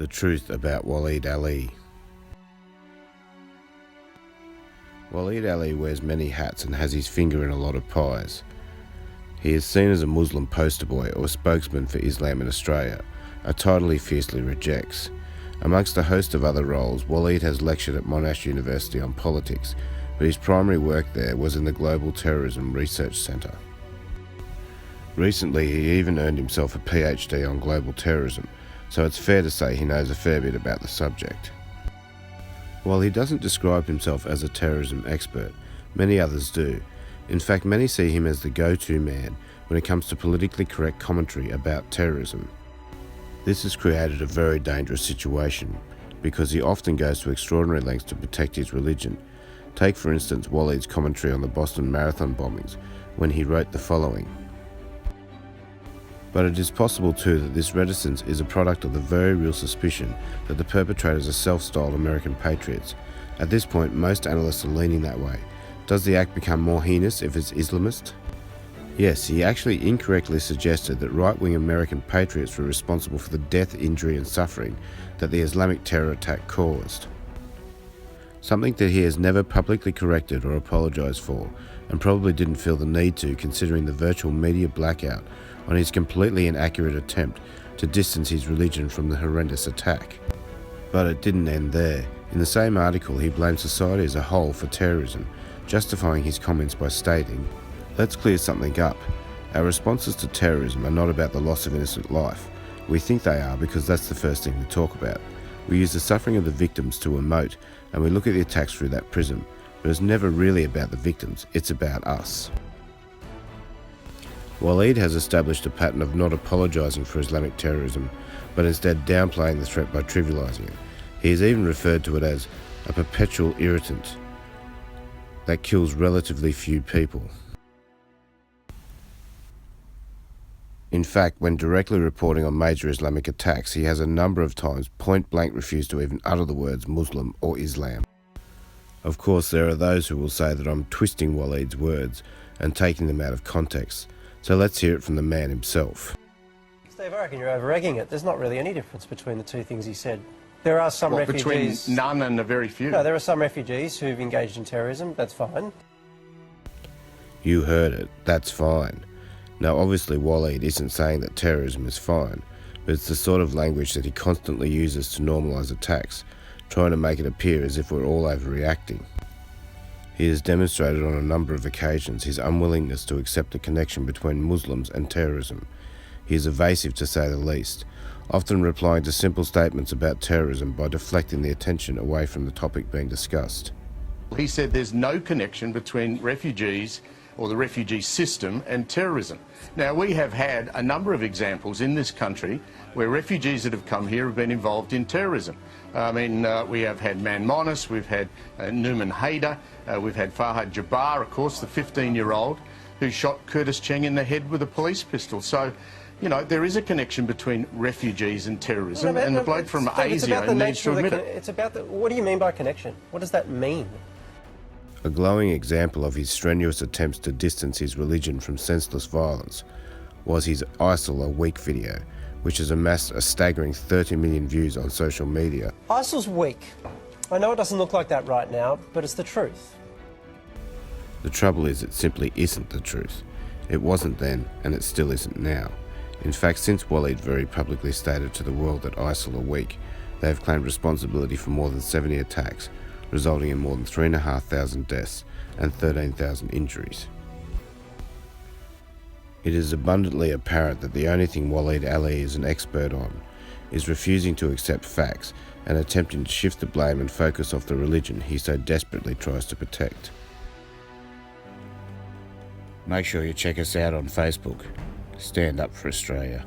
The truth about Waleed Ali. Waleed Ali wears many hats and has his finger in a lot of pies. He is seen as a Muslim poster boy or spokesman for Islam in Australia, a title he fiercely rejects. Amongst a host of other roles, Waleed has lectured at Monash University on politics, but his primary work there was in the Global Terrorism Research Centre. Recently, he even earned himself a PhD on global terrorism, so it's fair to say he knows a fair bit about the subject. While he doesn't describe himself as a terrorism expert, many others do. In fact, many see him as the go-to man when it comes to politically correct commentary about terrorism. This has created a very dangerous situation, because he often goes to extraordinary lengths to protect his religion. Take for instance Waleed's commentary on the Boston Marathon bombings, when he wrote the following. But it is possible too that this reticence is a product of the very real suspicion that the perpetrators are self-styled American patriots. At this point, most analysts are leaning that way. Does the act become more heinous if it's Islamist? Yes, he actually incorrectly suggested that right-wing American patriots were responsible for the death, injury and suffering that the Islamic terror attack caused. Something that he has never publicly corrected or apologised for, and probably didn't feel the need to, considering the virtual media blackout on his completely inaccurate attempt to distance his religion from the horrendous attack. But it didn't end there. In the same article, he blamed society as a whole for terrorism, justifying his comments by stating, "Let's clear something up. Our responses to terrorism are not about the loss of innocent life. We think they are because that's the first thing we talk about. We use the suffering of the victims to emote, and we look at the attacks through that prism. But it's never really about the victims, it's about us." Waleed has established a pattern of not apologising for Islamic terrorism, but instead downplaying the threat by trivialising it. He has even referred to it as a perpetual irritant that kills relatively few people. In fact, when directly reporting on major Islamic attacks, he has a number of times point-blank refused to even utter the words Muslim or Islam. Of course, there are those who will say that I'm twisting Waleed's words and taking them out of context. So let's hear it from the man himself. Steve, I reckon you're over-egging it. There's not really any difference between the two things he said. There are some refugees... Between none and a very few? No, there are some refugees who've engaged in terrorism. That's fine. You heard it. That's fine. Now, obviously, Waleed isn't saying that terrorism is fine, but it's the sort of language that he constantly uses to normalise attacks, trying to make it appear as if we're all overreacting. He has demonstrated on a number of occasions his unwillingness to accept the connection between Muslims and terrorism. He is evasive to say the least, often replying to simple statements about terrorism by deflecting the attention away from the topic being discussed. He said there's no connection between refugees or the refugee system and terrorism. Now, we have had a number of examples in this country where refugees that have come here have been involved in terrorism. I mean, we have had Man Monis, we've had Numan Haider, we've had Farhad Jabbar, of course, the 15-year-old who shot Curtis Cheng in the head with a police pistol. So, you know, there is a connection between refugees and terrorism, and the bloke from ASIO needs to admit it. It's about the... What do you mean by connection? What does that mean? A glowing example of his strenuous attempts to distance his religion from senseless violence was his ISIL a Week video, which has amassed a staggering 30 million views on social media. ISIL's weak. I know it doesn't look like that right now, but it's the truth. The trouble is, it simply isn't the truth. It wasn't then, and it still isn't now. In fact, since Waleed very publicly stated to the world that ISIL are weak, they have claimed responsibility for more than 70 attacks, resulting in more than 3,500 deaths and 13,000 injuries. It is abundantly apparent that the only thing Waleed Ali is an expert on is refusing to accept facts and attempting to shift the blame and focus off the religion he so desperately tries to protect. Make sure you check us out on Facebook. Stand up for Australia.